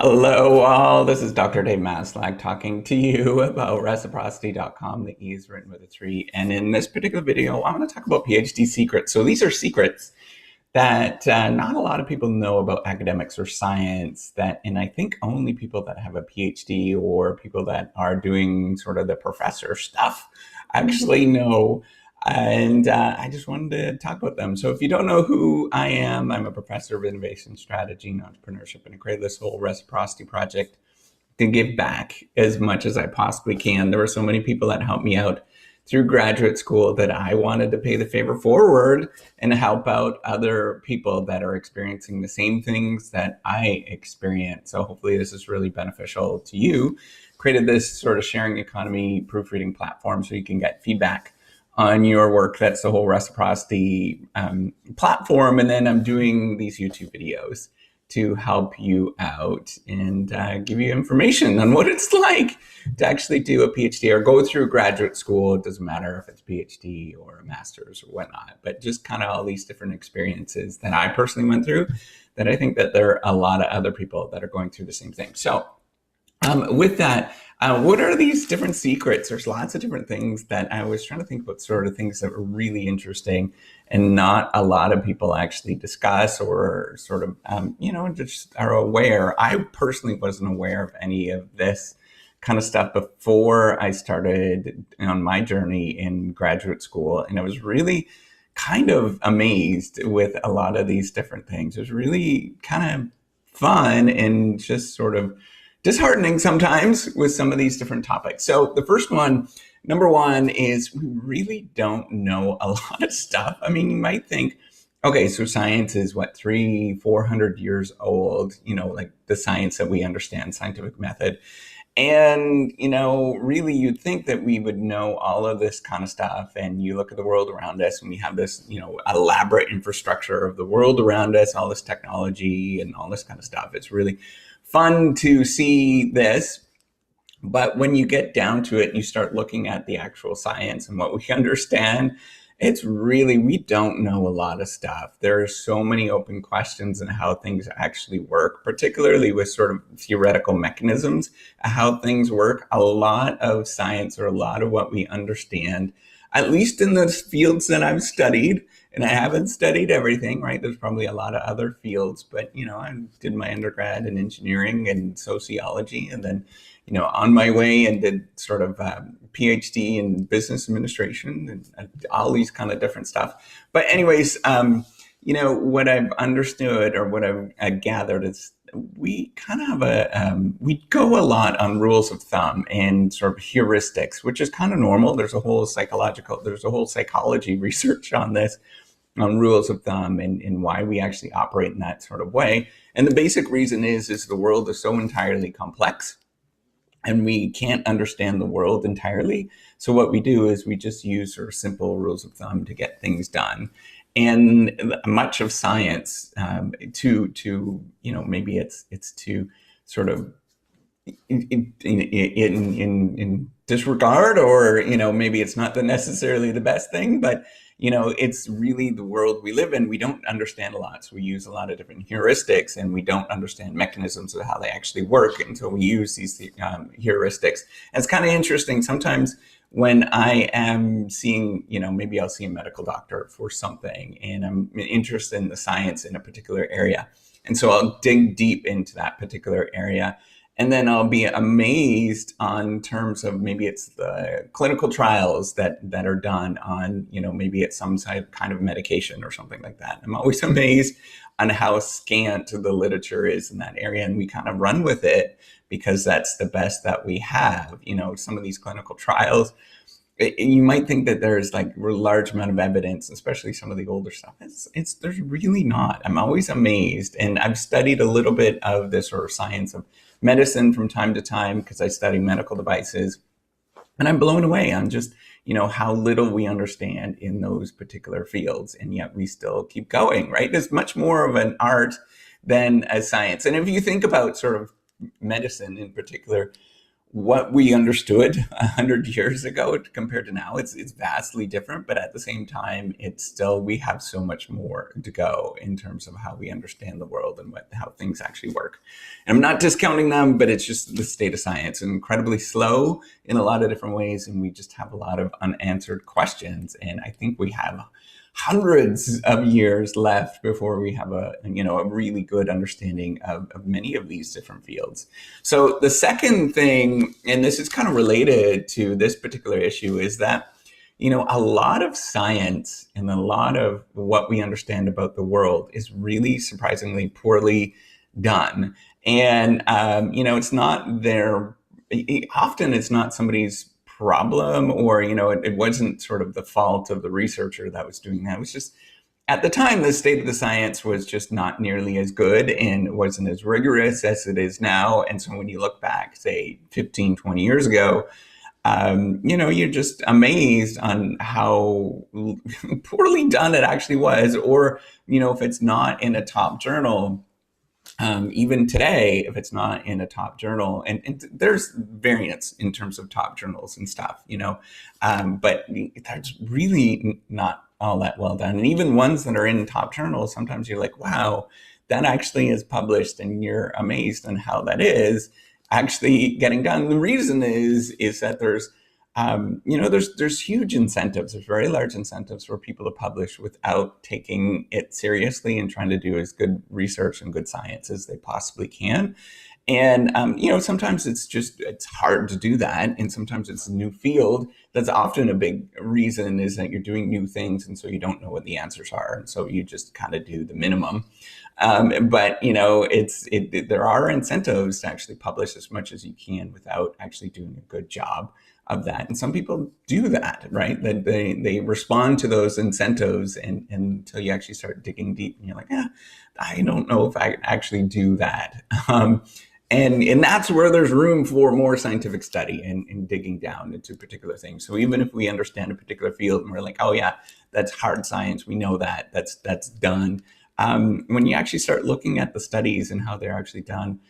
Hello, all. This is Dr. Dave Maslach talking to you about reciprocity.com. The E is written with a 3. And in this particular video, I'm going to talk about PhD secrets. So these are secrets that not a lot of people know about academics or science, and I think only people that have a PhD or people that are doing sort of the professor stuff actually know. And I just wanted to talk about them. So if you don't know who I am, I'm a professor of innovation strategy and entrepreneurship, and I created this whole reciprocity project to give back as much as I possibly can. There were so many people that helped me out through graduate school that I wanted to pay the favor forward and help out other people that are experiencing the same things that I experience. So hopefully this is really beneficial to you. Created this sort of sharing economy proofreading platform so you can get feedback on your work. That's the whole reciprocity platform. And then I'm doing these YouTube videos to help you out and give you information on what it's like to actually do a PhD or go through graduate school. It doesn't matter if it's PhD or a master's or whatnot, but just kind of all these different experiences that I personally went through that I think that there are a lot of other people that are going through the same thing. So with that, what are these different secrets? There's lots of different things that I was trying to think about, sort of things that were really interesting and not a lot of people actually discuss or sort of, just are aware. I personally wasn't aware of any of this kind of stuff before I started on my journey in graduate school. And I was really kind of amazed with a lot of these different things. It was really kind of fun and just sort of disheartening sometimes with some of these different topics. So the first one, number one, is we really don't know a lot of stuff. I mean, you might think, okay, so science is what, 300-400 years old, like the science that we understand, scientific method. And, really you'd think that we would know all of this kind of stuff. And you look at the world around us and we have this, elaborate infrastructure of the world around us, all this technology and all this kind of stuff. It's really fun to see this. But when you get down to it and you start looking at the actual science and what we understand, it's really, we don't know a lot of stuff. There are so many open questions in how things actually work, particularly with sort of theoretical mechanisms, how things work. A lot of science, or a lot of what we understand, at least in the fields that I've studied, and I haven't studied everything, right? There's probably a lot of other fields, but, I did my undergrad in engineering and sociology, and then, on my way and did sort of PhD in business administration and all these kind of different stuff. But anyways, what I've understood or what I've gathered is we kind of have we go a lot on rules of thumb and sort of heuristics, which is kind of normal. There's a whole psychology research on this, on rules of thumb and why we actually operate in that sort of way. And the basic reason is the world is so entirely complex and we can't understand the world entirely. So what we do is we just use sort of simple rules of thumb to get things done. And much of science, maybe it's to sort of in disregard, or maybe it's not necessarily the best thing, but it's really the world we live in. We don't understand a lot, so we use a lot of different heuristics, and we don't understand mechanisms of how they actually work until we use these heuristics. And it's kind of interesting sometimes when I am seeing, maybe I'll see a medical doctor for something and I'm interested in the science in a particular area. And so I'll dig deep into that particular area. And then I'll be amazed on terms of maybe it's the clinical trials that are done on, maybe it's some kind of medication or something like that. I'm always amazed on how scant the literature is in that area. And we kind of run with it because that's the best that we have. Some of these clinical trials, you might think that there's like a large amount of evidence, especially some of the older stuff. There's really not. I'm always amazed. And I've studied a little bit of this sort of science of medicine from time to time because I study medical devices, and I'm blown away on just, how little we understand in those particular fields. And yet we still keep going, right? It's much more of an art than a science. And if you think about sort of medicine in particular, what we understood 100 years ago compared to now, it's vastly different. But at the same time, it's still, we have so much more to go in terms of how we understand the world and how things actually work. And I'm not discounting them, but it's just the state of science, incredibly slow in a lot of different ways. And we just have a lot of unanswered questions. And I think we have hundreds of years left before we have a really good understanding of many of these different fields. So the second thing, and this is kind of related to this particular issue, is that a lot of science and a lot of what we understand about the world is really surprisingly poorly done. And it's not their, often it's not somebody's problem, or it wasn't sort of the fault of the researcher that was doing that. It was just, at the time, the state of the science was just not nearly as good and wasn't as rigorous as it is now. And so when you look back, say 15, 20 years ago, you're just amazed on how poorly done it actually was. Or if it's not in a top journal, even today, if it's not in a top journal, and there's variance in terms of top journals and stuff, but that's really not all that well done. And even ones that are in top journals, sometimes you're like, wow, that actually is published, and you're amazed on how that is actually getting done. The reason is that there's huge incentives. There's very large incentives for people to publish without taking it seriously and trying to do as good research and good science as they possibly can. And, sometimes it's hard to do that. And sometimes it's a new field. That's often a big reason, is that you're doing new things. And so you don't know what the answers are. And so you just kind of do the minimum. But there are incentives to actually publish as much as you can without actually doing a good job of that. And some people do that, right? That they respond to those incentives, and until you actually start digging deep, and you're like, I don't know if I actually do that. And that's where there's room for more scientific study and digging down into particular things. So even if we understand a particular field and we're like, oh yeah, that's hard science, we know that's done. When you actually start looking at the studies and how they're actually done,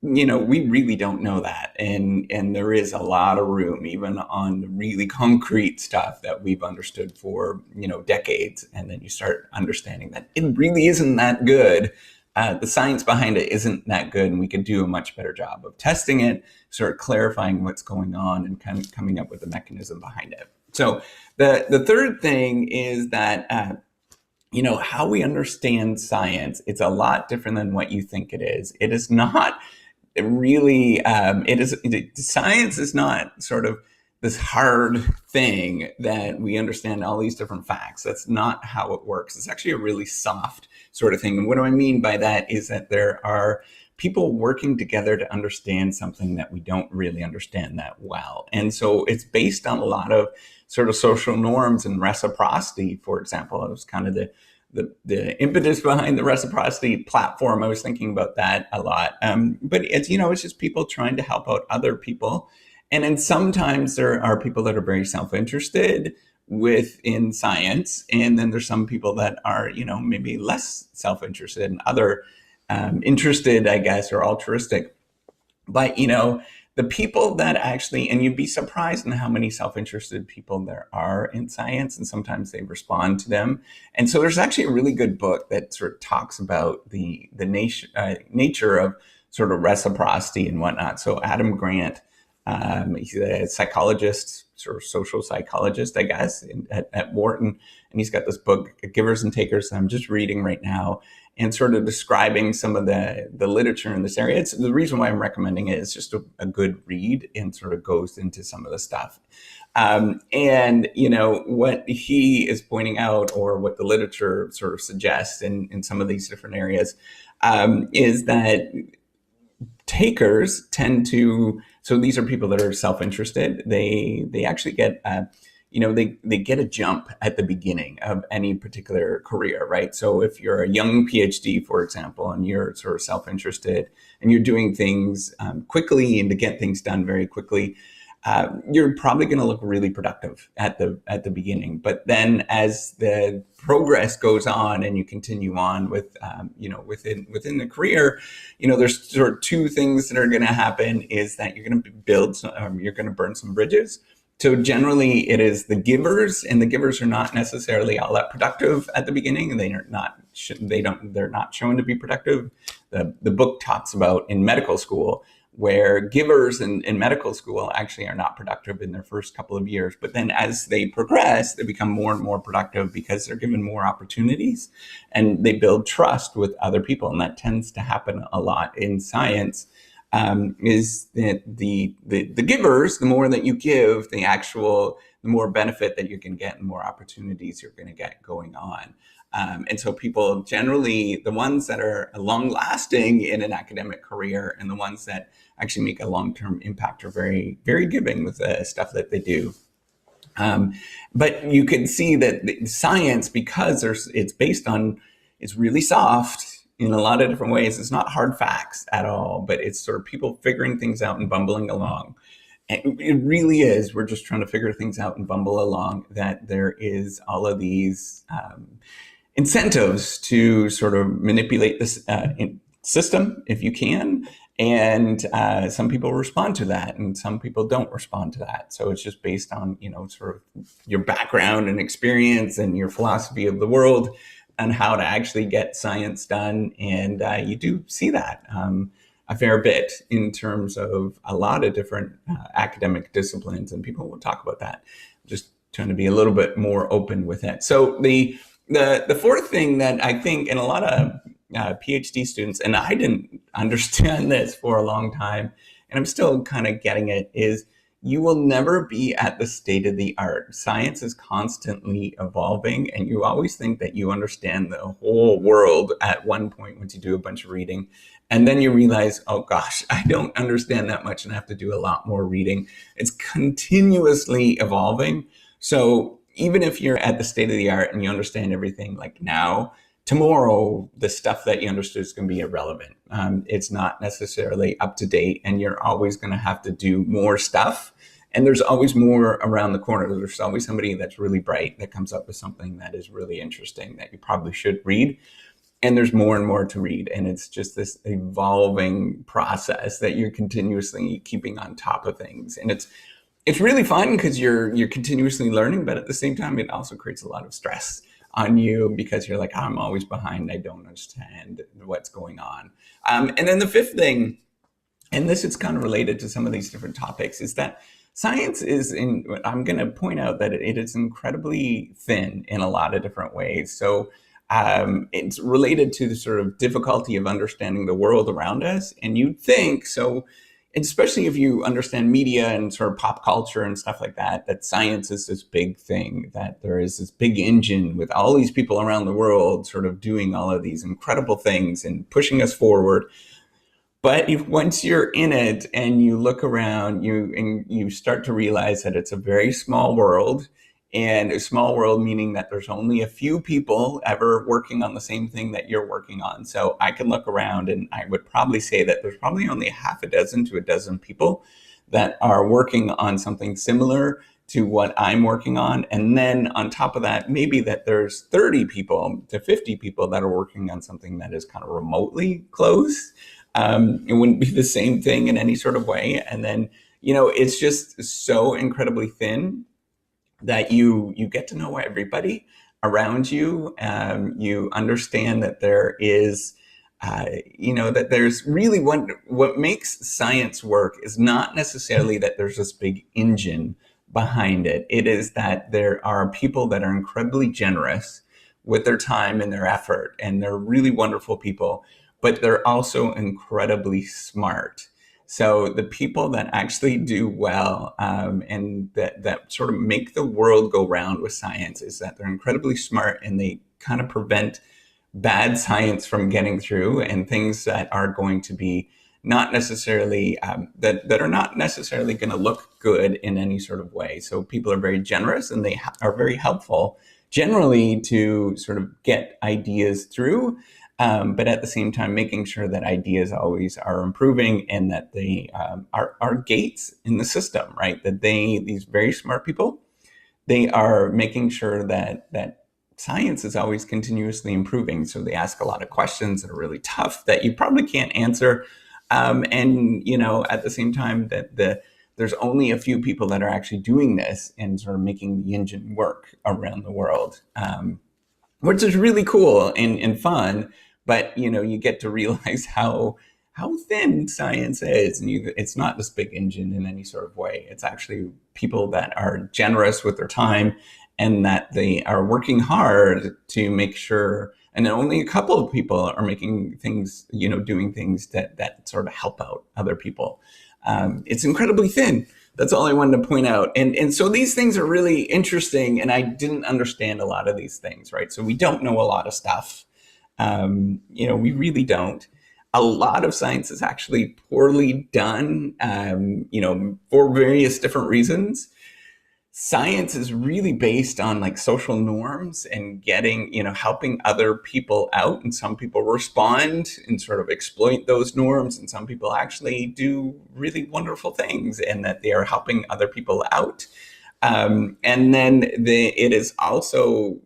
we really don't know that. And there is a lot of room, even on the really concrete stuff that we've understood for, decades. And then you start understanding that it really isn't that good. The science behind it isn't that good. And we could do a much better job of testing it, sort of clarifying what's going on, and kind of coming up with a mechanism behind it. So the third thing is that, how we understand science, it's a lot different than what you think it is. It is not really, science is not sort of this hard thing that we understand all these different facts. That's not how it works. It's actually a really soft sort of thing. And what do I mean by that is that there are people working together to understand something that we don't really understand that well. And so it's based on a lot of sort of social norms and reciprocity, for example. It was kind of the impetus behind the reciprocity platform. I was thinking about that a lot. But it's just people trying to help out other people. And then sometimes there are people that are very self-interested within science. And then there's some people that are, maybe less self-interested and other interested, I guess, or altruistic. But, the people that actually, and you'd be surprised in how many self-interested people there are in science, and sometimes they respond to them. And so there's actually a really good book that sort of talks about the nature of sort of reciprocity and whatnot. So Adam Grant, he's a psychologist, sort of social psychologist, I guess, at Wharton. And he's got this book, Givers and Takers, that I'm just reading right now, and sort of describing some of the literature in this area. It's the reason why I'm recommending it. It's just a good read, and sort of goes into some of the stuff. And, what he is pointing out, or what the literature sort of suggests in some of these different areas, is that takers tend to, so these are people that are self-interested. They actually get, they get a jump at the beginning of any particular career, right? So if you're a young PhD, for example, and you're sort of self-interested and you're doing things quickly and to get things done very quickly, you're probably going to look really productive at the beginning. But then as the progress goes on and you continue on with within the career, there's sort of two things that are going to happen. Is that you're going to you're going to burn some bridges. So generally it is the givers, and the givers are not necessarily all that productive at the beginning, and they're not shown to be productive. The book talks about in medical school where givers in medical school actually are not productive in their first couple of years. But then as they progress, they become more and more productive because they're given more opportunities and they build trust with other people. And that tends to happen a lot in science. Is that the givers, the more that you give, the more benefit that you can get and more opportunities you're going to get going on. And so people generally, the ones that are long lasting in an academic career and the ones that actually make a long-term impact are very, very giving with the stuff that they do. But you can see that the science, because it's really soft in a lot of different ways. It's not hard facts at all, but it's sort of people figuring things out and bumbling along. And it really is. We're just trying to figure things out and bumble along, that there is all of these incentives to sort of manipulate this system if you can. And some people respond to that and some people don't respond to that. So it's just based on, sort of your background and experience and your philosophy of the world and how to actually get science done. And you do see that a fair bit in terms of a lot of different academic disciplines, and people will talk about that. Just trying to be a little bit more open with it. So the fourth thing that I think in a lot of PhD students, and I didn't understand this for a long time, and I'm still kind of getting it, is you will never be at the state of the art. Science is constantly evolving, and you always think that you understand the whole world at one point once you do a bunch of reading. And then you realize, oh gosh, I don't understand that much and I have to do a lot more reading. It's continuously evolving. So even if you're at the state of the art and you understand everything like now, tomorrow, the stuff that you understood is going to be irrelevant. It's not necessarily up to date, and you're always going to have to do more stuff. And there's always more around the corner. There's always somebody that's really bright that comes up with something that is really interesting that you probably should read. And there's more and more to read. And it's just this evolving process that you're continuously keeping on top of things. And it's really fun because you're continuously learning, but at the same time, it also creates a lot of stress on you because you're like, I'm always behind. I don't understand what's going on. And then the fifth thing, and this is kind of related to some of these different topics, is that science I'm going to point out that it is incredibly thin in a lot of different ways. So it's related to the sort of difficulty of understanding the world around us. And you'd think, so especially if you understand media and sort of pop culture and stuff like that, that science is this big thing, that there is this big engine with all these people around the world sort of doing all of these incredible things and pushing us forward. But once you're in it and you look around, you start to realize that it's a very small world, and a small world meaning that there's only a few people ever working on the same thing that you're working on. So I can look around and I would probably say that there's probably only half a dozen to a dozen people that are working on something similar to what I'm working on. And then on top of that, maybe that there's 30 people to 50 people that are working on something that is kind of remotely close. It wouldn't be the same thing in any sort of way. And then, it's just so incredibly thin that you get to know everybody around you. You understand that there is, that there's really what makes science work is not necessarily that there's this big engine behind it. It is that there are people that are incredibly generous with their time and their effort, and they're really wonderful people, but they're also incredibly smart. So the people that actually do well and that sort of make the world go round with science is that they're incredibly smart, and they kind of prevent bad science from getting through, and things that are going to be not necessarily that are not necessarily going to look good in any sort of way. So people are very generous, and they are very helpful generally to sort of get ideas through. but at the same time, making sure that ideas always are improving and that they are gates in the system, right? That these very smart people, they are making sure that science is always continuously improving. So they ask a lot of questions that are really tough that you probably can't answer. And at the same time that there's only a few people that are actually doing this and sort of making the engine work around the world, which is really cool and fun. But you get to realize how thin science is, and it's not this big engine in any sort of way. It's actually people that are generous with their time and that they are working hard to make sure. And then only a couple of people are making things, doing things that sort of help out other people. It's incredibly thin. That's all I wanted to point out. And so these things are really interesting, and I didn't understand a lot of these things, right? So we don't know a lot of stuff. We really don't. A lot of science is actually poorly done, for various different reasons. Science is really based on like social norms and helping other people out. And some people respond and sort of exploit those norms. And some people actually do really wonderful things and that they are helping other people out. And then it is also,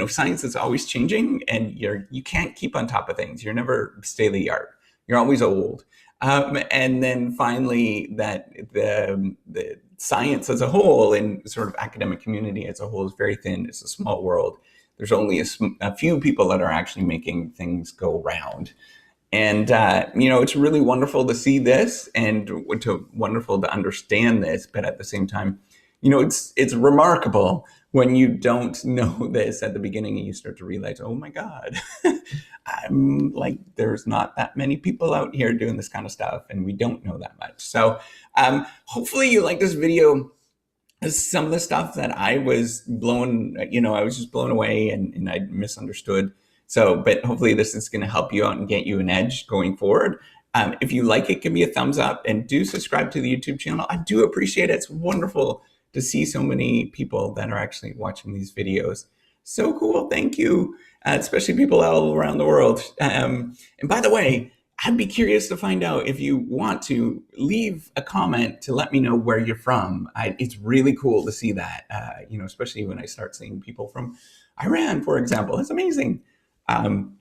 science is always changing, and you can't keep on top of things. You're never state of the art. You're always old. And then finally, that the science as a whole and sort of academic community as a whole is very thin. It's a small world. There's only a few people that are actually making things go round. And, it's really wonderful to see this and wonderful to understand this. But at the same time, it's remarkable when you don't know this at the beginning and you start to realize, oh my God, I'm like, there's not that many people out here doing this kind of stuff, and we don't know that much. So hopefully you like this video. Some of the stuff that I was just blown away and I misunderstood. So, but hopefully this is going to help you out and get you an edge going forward. If you like it, give me a thumbs up and do subscribe to the YouTube channel. I do appreciate it. It's wonderful to see so many people that are actually watching these videos. So cool. Thank you. Especially people all around the world. And by the way, I'd be curious to find out if you want to leave a comment to let me know where you're from. It's really cool to see that, especially when I start seeing people from Iran, for example. It's amazing.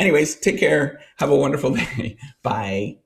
Anyways, take care. Have a wonderful day. Bye.